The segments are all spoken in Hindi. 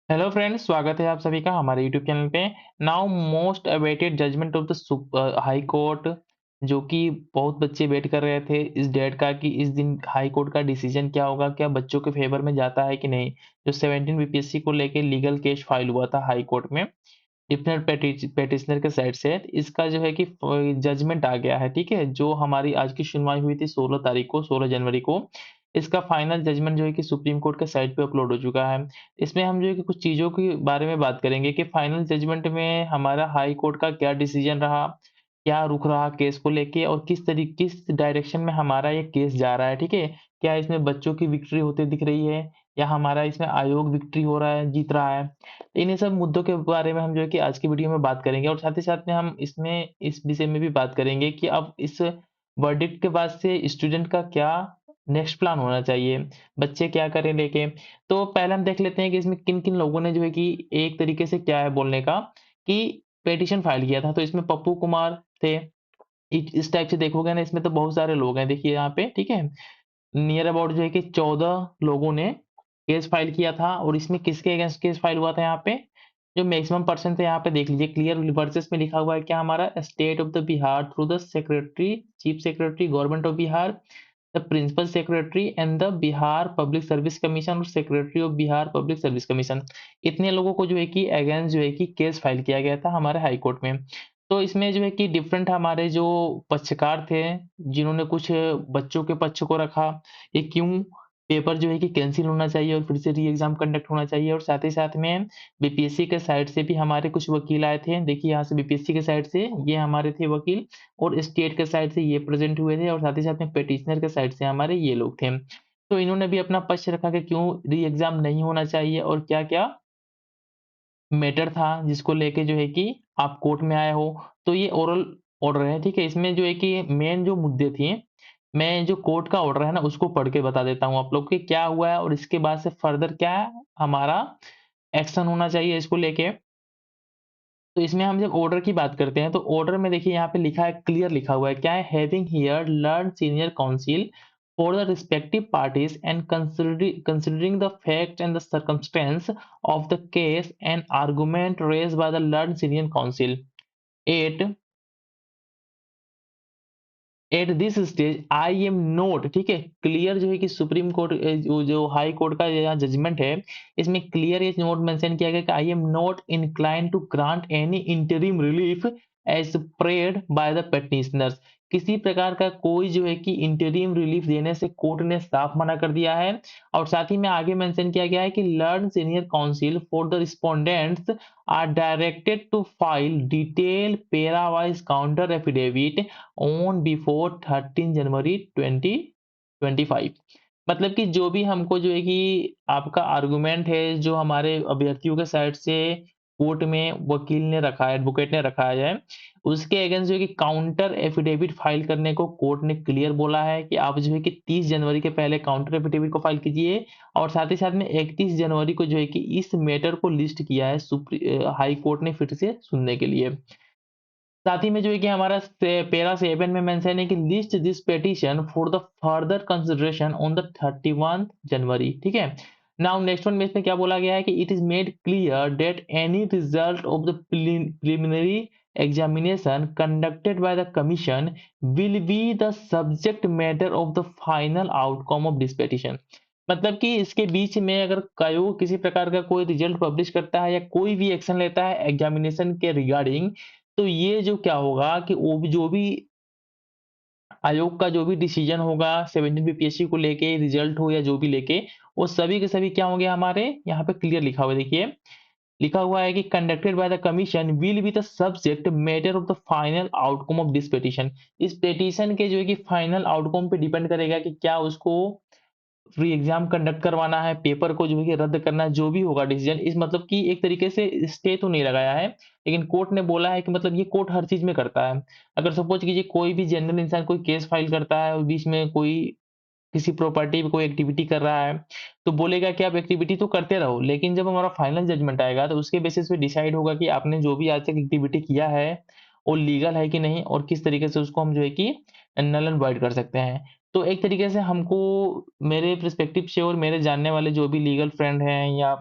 हेलो फ्रेंड्स, स्वागत है आप सभी का हमारे यूट्यूब चैनल पे। Now most awaited judgement of the high court, जो कि बहुत बच्चे वेट कर रहे थे इस डेट का कि इस दिन हाई कोर्ट का डिसीजन क्या होगा, क्या बच्चों के फेवर में जाता है कि नहीं। जो 17 बीपीएससी को लेके लीगल केस फाइल हुआ था हाई कोर्ट में डिफरेंट पेटिशनर के साइड से, इसका जो है कि जजमेंट आ गया है। ठीक है, जो हमारी आज की सुनवाई हुई थी 16 तारीख को, 16 जनवरी को, इसका फाइनल जजमेंट जो है कि सुप्रीम कोर्ट के साइट पे अपलोड हो चुका है। इसमें हम जो है कि कुछ चीज़ों के बारे में बात करेंगे कि फाइनल जजमेंट में हमारा हाई कोर्ट का क्या डिसीजन रहा, क्या रुख रहा केस को लेके और किस डायरेक्शन में हमारा ये केस जा रहा है। ठीक है, क्या इसमें बच्चों की विक्ट्री होती दिख रही है या हमारा इसमें आयोग विक्ट्री हो रहा है, जीत रहा है। इन्हीं सब मुद्दों के बारे में हम जो है कि आज की वीडियो में बात करेंगे और साथ ही साथ में हम इसमें इस विषय में भी बात करेंगे कि अब इस वर्डिक्ट के बाद से स्टूडेंट का क्या नेक्स्ट प्लान होना चाहिए, बच्चे क्या करें लेके। तो पहले हम देख लेते हैं कि इसमें किन-किन लोगों ने जो है कि एक तरीके से क्या है बोलने का कि पिटीशन फाइल किया था। तो इसमें पप्पू कुमार थे। इस टाइप से देखोगे ना, इसमें तो बहुत सारे लोग हैं देखिए यहाँ पे, ठीक है। नियर अबाउट जो है कि 14 लोगों ने केस फाइल किया था और इसमें किसके अगेंस्ट केस फाइल हुआ था यहाँ पे, जो मैक्सिमम पर्सन थे यहाँ पे देख लीजिए। क्लियर वर्सेस में लिखा हुआ है क्या हमारा, state of the Bihar through the secretary, chief secretary government of Bihar, the principal secretary and the Bihar public service commission और secretary of Bihar public service commission. इतने लोगों को जो है कि अगेंस्ट जो है कि केस फाइल किया गया था हमारे हाई कोर्ट में। तो इसमें जो है कि डिफरेंट हमारे जो पक्षकार थे, जिन्होंने कुछ बच्चों के पक्ष को रखा, ये क्यों पेपर जो है कि कैंसल होना चाहिए और फिर से री एग्जाम कंडक्ट होना चाहिए। और साथ ही साथ में बीपीएससी के साइड से भी हमारे कुछ वकील आए थे। देखिए यहाँ से बीपीएससी के साइड से ये हमारे थे वकील और स्टेट के साइड से ये प्रेजेंट हुए थे और साथ ही साथ में पिटिशनर के साइड से हमारे ये लोग थे। तो इन्होंने भी अपना पक्ष रखा कि क्यों री एग्जाम नहीं होना चाहिए और क्या-क्या मैटर था जिसको लेके जो है कि आप कोर्ट में आए हो। तो ये ओरल ऑर्डर है, ठीक है? इसमें जो है कि मेन जो मुद्दे थे, मैं जो कोर्ट का ऑर्डर है ना उसको पढ़ के बता देता हूँ आप लोग कि क्या हुआ है और इसके बाद से फर्दर क्या हमारा एक्शन होना चाहिए इसको लेके। तो इसमें हम जब ऑर्डर की बात करते हैं तो ऑर्डर में देखिए यहाँ पे लिखा है, क्लियर लिखा हुआ है क्या है, having heard learned senior council for the respective parties and considering the facts and the circumstance of the case and argument raised by the learned senior counsel at at this stage I am note, ठीक है। क्लियर जो है कि सुप्रीम कोर्ट जो हाई कोर्ट का यहाँ जजमेंट है, इसमें क्लियर ये नोट मेंशन किया गया कि I am not incline to grant any interim relief as prayed by the petitioners. किसी प्रकार का कोई जो है कि इंटरिम रिलीफ देने से कोर्ट ने साफ मना कर दिया है। और साथ ही में आगे मेंशन किया गया है कि learned senior counsel for the respondents are directed to file detail para wise counter affidavit on before 13 January 2025। मतलब कि जो भी हमको जो है कि आपका आर्गुमेंट है, जो हमारे अभ्यर्थियों के साइड से कोर्ट में वकील ने रखा है, एडवोकेट ने रखा है, उसके अगेंस्ट जो है कि काउंटर एफिडेविट फाइल करने को कोर्ट ने क्लियर बोला है कि आप जो है कि 30 जनवरी के पहले काउंटर एफिडेविट को फाइल कीजिए। और साथ ही साथ में 31 जनवरी को जो है कि इस मैटर को लिस्ट किया है हाई कोर्ट ने फिर से सुनने के लिए। साथ ही में जो है कि हमारा पैरा 7 में मेंशन है कि list this petition for the further consideration on the 31 जनवरी, ठीक है। नाउ नेक्स्ट वन में इसमें क्या बोला गया है कि it is made clear that any result of the preliminary examination conducted by the commission will be the subject matter of the final outcome of this petition. मतलब कि इसके बीच में अगर आयोग किसी प्रकार का कोई रिजल्ट पब्लिश करता है या कोई भी एक्शन लेता है एग्जामिनेशन के रिगार्डिंग, तो ये जो क्या होगा कि वो भी जो भी आयोग का जो भी डिसीजन होगा 17 बीपीएससी को लेके, रिजल्ट हो या जो भी लेके, वो सभी के सभी क्या होंगे हमारे यहाँ पे क्लियर लिखा हुआ है देखिए। लिखा हुआ है कि conducted by the commission will be the subject matter of the final outcome of this petition. इस पिटीशन के जो है कि फाइनल आउटकम पे डिपेंड करेगा कि क्या उसको फ्री एग्जाम कंडक्ट करवाना है, पेपर को जो है कि रद्द करना है, जो भी होगा डिसीजन। इस मतलब कि एक तरीके से स्टे तो नहीं लगाया है, लेकिन कोर्ट ने बोला है कि मतलब ये कोर्ट हर चीज़ में करता है। अगर सपोज़ कीजिए कोई भी जनरल इंसान कोई केस फाइल करता है और बीच में कोई किसी प्रॉपर्टी पे कोई एक्टिविटी कर रहा है, तो बोलेगा कि आप एक्टिविटी तो करते रहो, लेकिन जब हमारा फाइनल जजमेंट आएगा, तो उसके बेसिस पे डिसाइड होगा कि आपने जो भी आज तक एक्टिविटी किया है, वो लीगल है कि नहीं और किस तरीके से उसको हम जो है कि नल एंड वॉइड कर सकते हैं। तो एक तरीके से हमको मेरे पर्सपेक्टिव से और मेरे जानने वाले जो भी लीगल फ्रेंड हैं या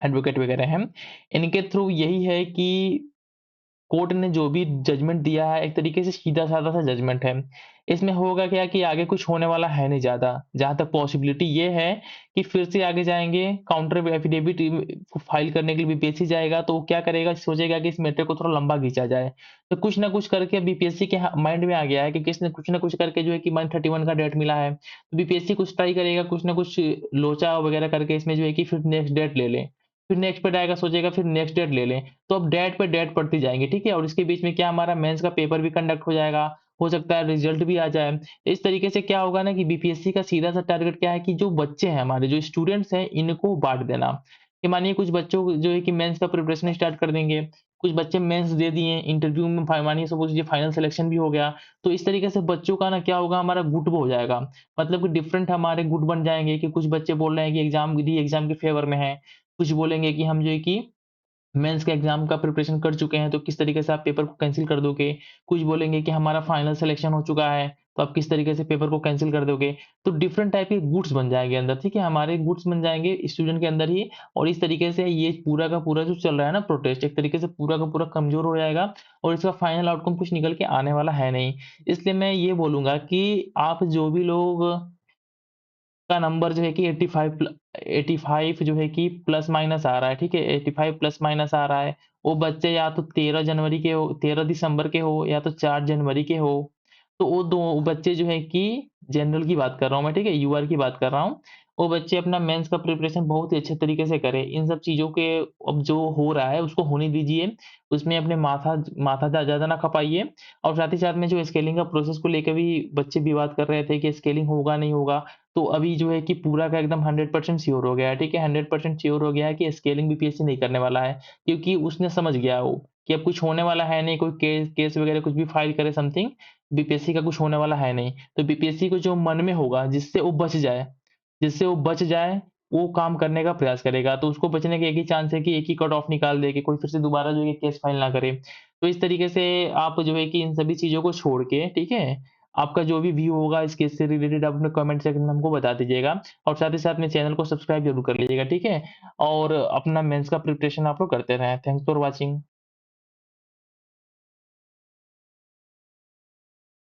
एडवोकेट वगैरह हैं, इनके थ्रू यही है कि कोर्ट ने जो भी जजमेंट दिया है, एक तरीके से सीधा-साधा सा जजमेंट है। इसमें होगा क्या कि आगे कुछ होने वाला है नहीं ज़्यादा। जहाँ तक पॉसिबिलिटी ये है कि फिर से आगे जाएँगे, काउंटर एफिडेविट को फाइल करने के लिए बीपीएससी जाएगा, तो वो क्या करेगा, सोचेगा कि इस मैटर को थोड़ा लंबा खींचा जाए। तो कुछ ना कुछ करके बीपीएससी के माइंड में आ गया है कि किसने कुछ ना कुछ करके जो है कि 131 का डेट मिला है। तो बीपीएससी कुछ ट्राई करेगा, कुछ ना कुछ लोचा वगैरह करके इसमें जो है कि फिर नेक्स्ट डेट ले लें। फिर नेक्स्ट पे आएगा, सोचेगा फिर नेक्स्ट डेट ले लें। तो अब डेट पे डेट पड़ती जाएँगी, ठीक है? और इसके बीच में क्या हमारा मेंस का पेपर भी कंडक्ट हो जाएगा, हो सकता है रिजल्ट भी आ जाए। इस तरीके से क्या होगा ना कि बीपीएससी का सीधा-सा टारगेट क्या है कि जो बच्चे हैं हमारे, जो स्टूडेंट्स हैं, इनको बाँट देना। कि मानिए कुछ बच्चों को जो है कि मेंस का प्रिपरेशन स्टार्ट कर देंगे, कुछ बच्चे मेंस दे दिए, इंटरव्यू में मानिए सपोज़ ये फाइनल सिलेक्शन भी हो गया, तो इस तरीके से बच्चों का ना क्या होगा, हमारा गुट हो जाएगा। मतलब कि डिफरेंट हमारे गुट बन जाएँगे कि कुछ बच्चे बोल रहे हैं कि एग्ज़ाम के फेवर में हैं, कुछ बोलेंगे कि हम जो है कि मेंस के एग्ज़ाम का प्रिपरेशन कर चुके हैं, तो किस तरीके से आप पेपर को कैंसल कर दोगे? कुछ बोलेंगे कि हमारा फाइनल सिलेक्शन हो चुका है, तो आप किस तरीके से पेपर को कैंसल कर दोगे? तो डिफरेंट टाइप के गुट्स बन जाएँगे अंदर, ठीक है? हमारे गुट्स बन जाएँगे स्टूडेंट के अंदर ही और इस तरीके से ये पूरा का पूरा जो चल रहा है ना प्रोटेस्ट, एक तरीके से पूरा का पूरा कमज़ोर हो जाएगा और इसका फाइनल आउटकम कुछ निकल के आने वाला है नहीं। इसलिए मैं ये बोलूँगा कि आप जो भी लोग का नंबर जो है कि 85 जो है कि प्लस माइनस आ रहा है, ठीक है? 85 प्लस माइनस आ रहा है। वो बच्चे या तो 13 जनवरी के हो, 13 दिसंबर के हो या तो 4 जनवरी के हो। तो वो 2 बच्चे जो है कि जनरल की बात कर रहा हूँ मैं, ठीक है? यूआर की बात कर रहा हूँ। वो बच्चे अपना मेंस का प्रिपरेशन बहुत ही अच्छे तरीके से करें। इन सब चीज़ों के अब जो हो रहा है उसको होने दीजिए। उसमें अपने माथा माथा ज़्यादा ना खपाइए और साथ ही साथ में जो स्केलिंग का प्रोसेस को लेके भी बच्चे विवाद कर रहे थे कि स्केलिंग होगा, नहीं होगा। तो अभी जो है कि पूरा का एकदम 100% श्योर हो गया है, ठीक है? 100% श्योर हो गया है कि स्केलिंग बीपीएससी नहीं करने वाला है, क्योंकि उसने समझ गया वो कि अब कुछ होने वाला है नहीं, कोई केस केस वगैरह कुछ भी फाइल करे समथिंग, बीपीएससी का कुछ होने वाला है नहीं। तो बीपीएससी को जो मन में होगा जिससे वो बच जाए, वो काम करने का प्रयास करेगा। तो उसको बचने के एक ही चांस है कि एक ही कट ऑफ निकाल दे कि कोई फिर से दोबारा जो है केस फाइल ना करे। तो इस तरीके से आप जो है कि इन सभी चीज़ों को छोड़ के, ठीक है? आपका जो भी व्यू होगा इस केस से रिलेटेड आप अपने कमेंट सेक्शन में हमको बता दीजिएगा और साथ ही साथ में चैनल को सब्सक्राइब ज़रूर कर लीजिएगा, ठीक है? और अपना मेंस का प्रिपरेशन आप लोग करते रहें। Thanks for watching.